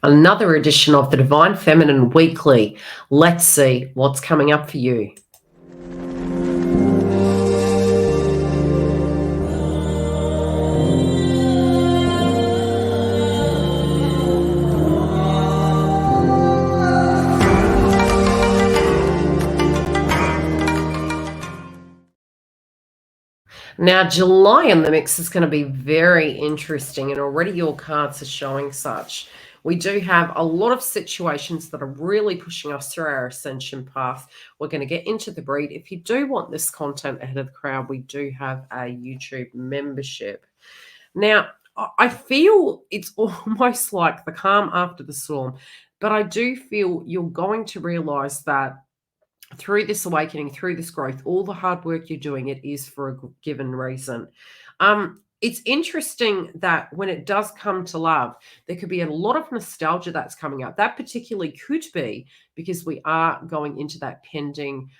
Another edition of the Divine Feminine Weekly. Let's see what's coming up for you. Now, July in the mix is going to be very interesting, and already your cards are showing such. We do have a lot of situations that are really pushing us through our ascension path. We're going to get into the breed. If you do want this content ahead of the crowd, we do have a YouTube membership. Now, I feel it's almost like the calm after the storm, but I do feel you're going to realize that through this awakening, through this growth, all the hard work you're doing, it is for a given reason. It's interesting that when it does come to love, there could be a lot of nostalgia that's coming up. That particularly could be because we are going into that pending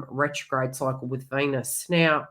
retrograde cycle with Venus. Now,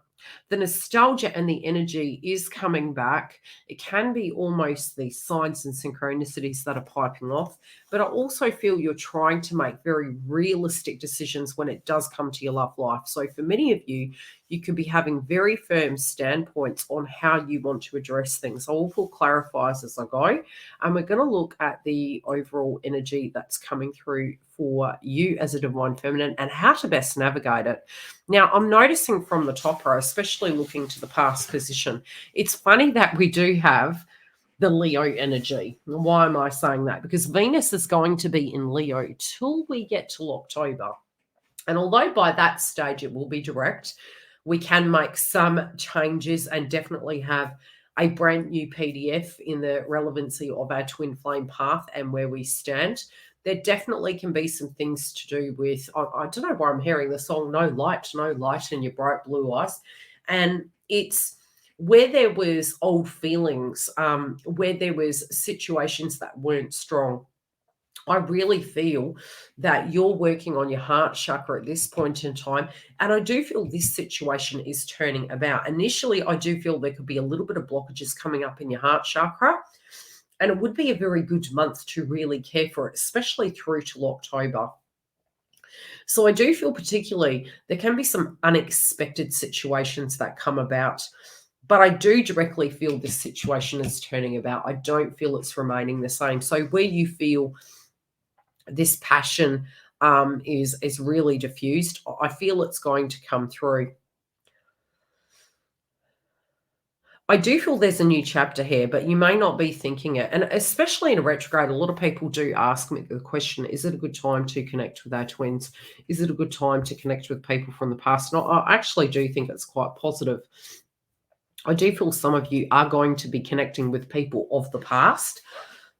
the nostalgia and the energy is coming back. It can be almost the signs and synchronicities that are piping off, but I also feel you're trying to make very realistic decisions when it does come to your love life. So for many of you, you could be having very firm standpoints on how you want to address things. I will pull clarifiers as I go, and we're going to look at the overall energy that's coming through for you as a divine feminine and how to best navigate it. Now, I'm noticing from the top row, especially looking to the past position, it's funny that we do have the Leo energy. Why am I saying that? Because Venus is going to be in Leo till we get to October. And although by that stage it will be direct, we can make some changes and definitely have a brand new PDF in the relevancy of our twin flame path and where we stand. There definitely can be some things to do with, I don't know why I'm hearing the song No Light in Your Bright Blue Eyes. And it's where there was old feelings, where there was situations that weren't strong. I really feel that you're working on your heart chakra at this point in time. And I do feel this situation is turning about. Initially, I do feel there could be a little bit of blockages coming up in your heart chakra. And it would be a very good month to really care for it, especially through till October. So I do feel particularly there can be some unexpected situations that come about. But I do directly feel this situation is turning about. I don't feel it's remaining the same. So where you feel this passion is really diffused, I feel it's going to come through. I do feel there's a new chapter here, but you may not be thinking it. And especially in a retrograde, a lot of people do ask me the question, is it a good time to connect with our twins? Is it a good time to connect with people from the past? And I actually do think it's quite positive. I do feel some of you are going to be connecting with people of the past.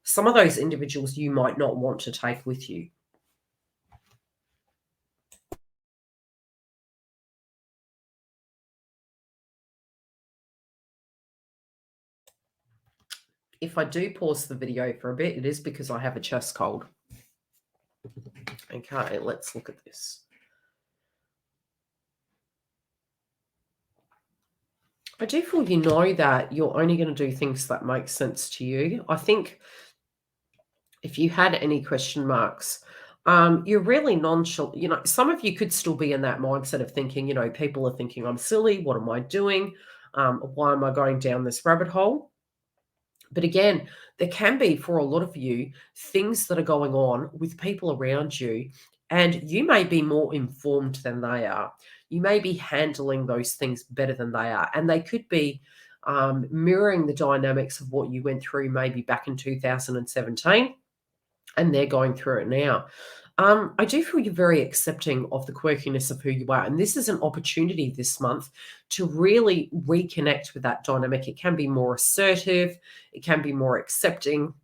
Some of those individuals you might not want to take with you. If I do pause the video for a bit, it is because I have a chest cold. Okay, let's look at this. I do feel you know that you're only going to do things that make sense to you. I think if you had any question marks, you're really nonchalant. You know, some of you could still be in that mindset of thinking, you know, people are thinking I'm silly. What am I doing? Why am I going down this rabbit hole? But again, there can be for a lot of you things that are going on with people around you, and you may be more informed than they are. You may be handling those things better than they are, and they could be mirroring the dynamics of what you went through maybe back in 2017, and they're going through it now. I do feel you're very accepting of the quirkiness of who you are. And this is an opportunity this month to really reconnect with that dynamic. It can be more assertive, it can be more accepting.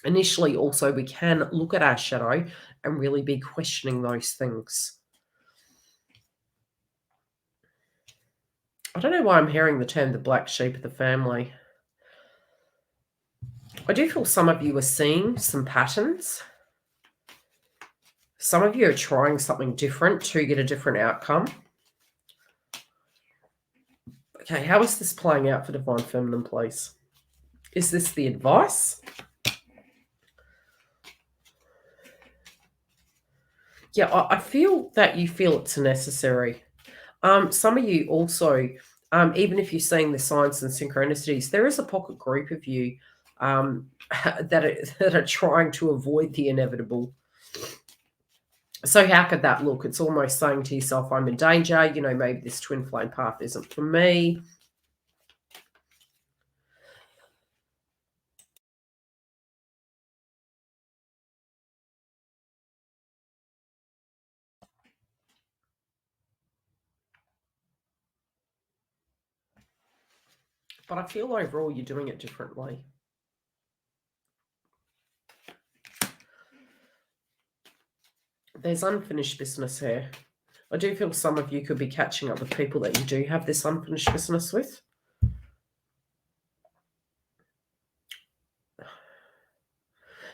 Initially, also, we can look at our shadow and really be questioning those things. I don't know why I'm hearing the term the black sheep of the family. I do feel some of you are seeing some patterns. Some of you are trying something different to get a different outcome. Okay, how is this playing out for Divine Feminine, please? Is this the advice? Yeah, I feel that you feel it's necessary. Some of you also, even if you're seeing the signs and synchronicities, there is a pocket group of you that are trying to avoid the inevitable. So how could that look? It's almost saying to yourself, I'm in danger, maybe this twin flame path isn't for me. But I feel overall you're doing it differently. There's unfinished business here. I do feel some of you could be catching up with people that you do have this unfinished business with.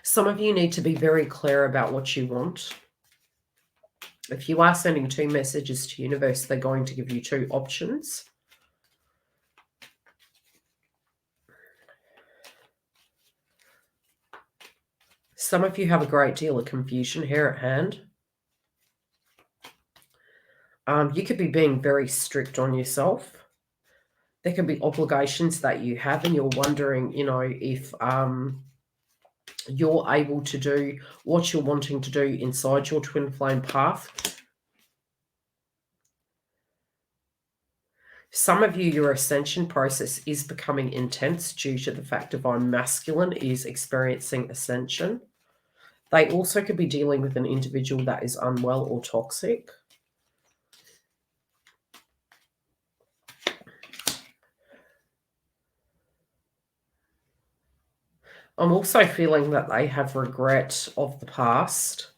Some of you need to be very clear about what you want. If you are sending 2 messages to universe, they're going to give you 2 options. Some of you have a great deal of confusion here at hand. You could be being very strict on yourself. There can be obligations that you have and you're wondering, if you're able to do what you're wanting to do inside your twin flame path. Some of you, your ascension process is becoming intense due to the fact divine masculine is experiencing ascension. They also could be dealing with an individual that is unwell or toxic. I'm also feeling that they have regret of the past,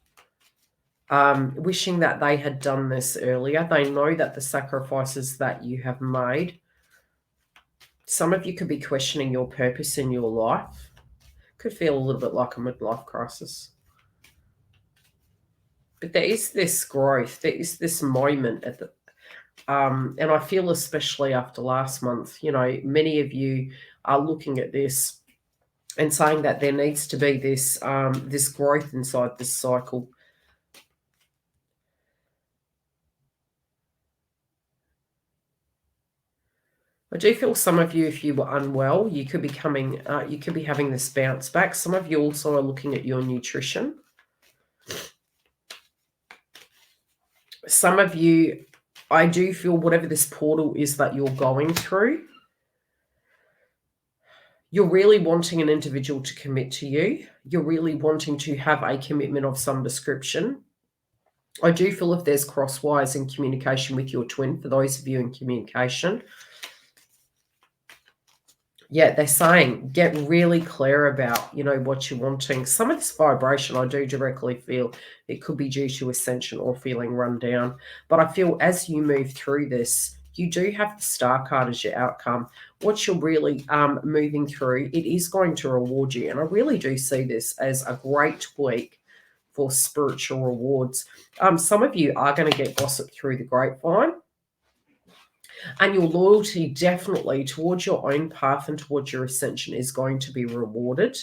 wishing that they had done this earlier. They know that the sacrifices that you have made, some of you could be questioning your purpose in your life. Could feel a little bit like a midlife crisis. But there is this growth, there is this moment at the and I feel especially after last month, many of you are looking at this and saying that there needs to be this this growth inside this cycle. I do feel some of you, if you were unwell, you could be you could be having this bounce back. Some of you also are looking at your nutrition. Some of you, I do feel whatever this portal is that you're going through, you're really wanting an individual to commit to you. You're really wanting to have a commitment of some description. I do feel if there's crosswires in communication with your twin, for those of you in communication, yeah, they're saying get really clear about, what you're wanting. Some of this vibration, I do directly feel it could be due to ascension or feeling run down. But I feel as you move through this, you do have the star card as your outcome. What you're really moving through, it is going to reward you. And I really do see this as a great week for spiritual rewards. Some of you are going to get gossip through the grapevine. And your loyalty definitely towards your own path and towards your ascension is going to be rewarded.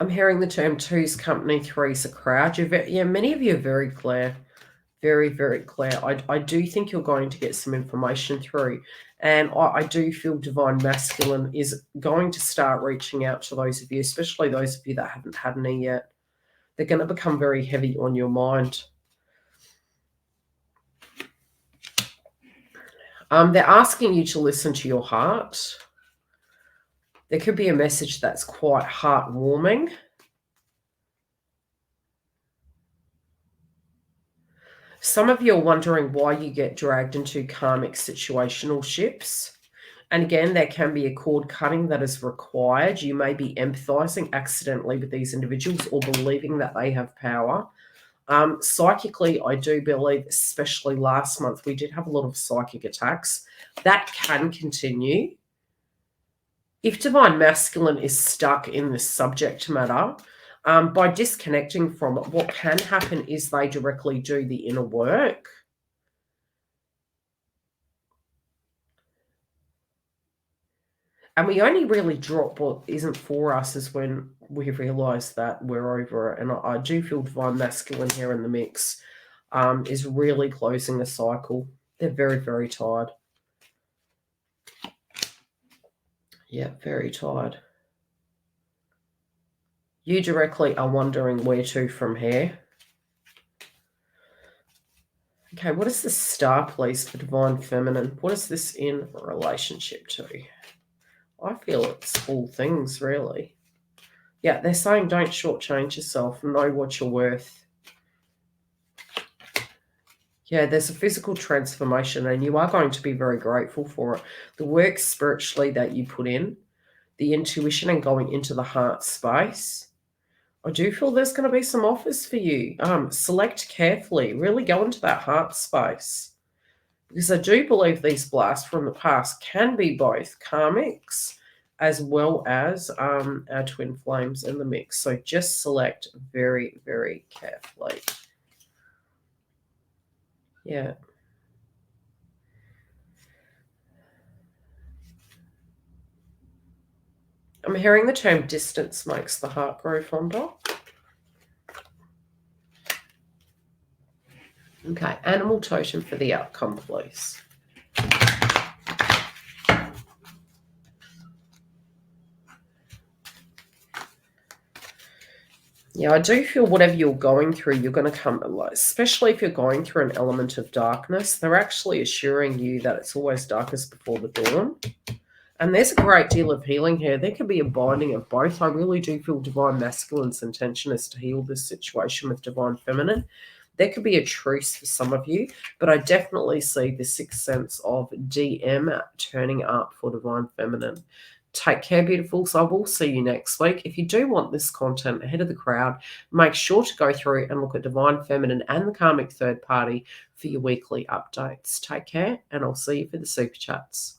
I'm hearing the term two's company, three's a crowd. Many of you are very clear, very, very clear. I do think you're going to get some information through. And I do feel divine masculine is going to start reaching out to those of you, especially those of you that haven't had any yet. They're going to become very heavy on your mind. They're asking you to listen to your heart. There could be a message that's quite heartwarming. Some of you are wondering why you get dragged into karmic situational shifts. And again, there can be a cord cutting that is required. You may be empathizing accidentally with these individuals or believing that they have power. Psychically, I do believe, especially last month, we did have a lot of psychic attacks. That can continue. If divine masculine is stuck in this subject matter, by disconnecting from it, what can happen is they directly do the inner work. And we only really drop what isn't for us is when we realise that we're over it. And I do feel divine masculine here in the mix is really closing a cycle. They're very, very tired. Yeah, very tired. You directly are wondering where to from here. Okay, what is the star, please, for divine feminine? What is this in relationship to? I feel it's all things, really. Yeah, they're saying don't shortchange yourself. Know what you're worth. Yeah, there's a physical transformation, and you are going to be very grateful for it. The work spiritually that you put in, the intuition and going into the heart space. I do feel there's going to be some offers for you. Select carefully. Really go into that heart space. Because I do believe these blasts from the past can be both karmics as well as our twin flames in the mix. So just select very, very carefully. Yeah. I'm hearing the term distance makes the heart grow fonder. Okay, animal totem for the outcome, please. Yeah, I do feel whatever you're going through, you're going to come, especially if you're going through an element of darkness, they're actually assuring you that it's always darkest before the dawn. And there's a great deal of healing here. There could be a binding of both. I really do feel divine masculine's intention is to heal this situation with divine feminine. There could be a truce for some of you, but I definitely see the sixth sense of DM turning up for divine feminine. Take care, beautifuls. I will see you next week. If you do want this content ahead of the crowd, make sure to go through and look at divine feminine and the karmic third party for your weekly updates. Take care, and I'll see you for the super chats.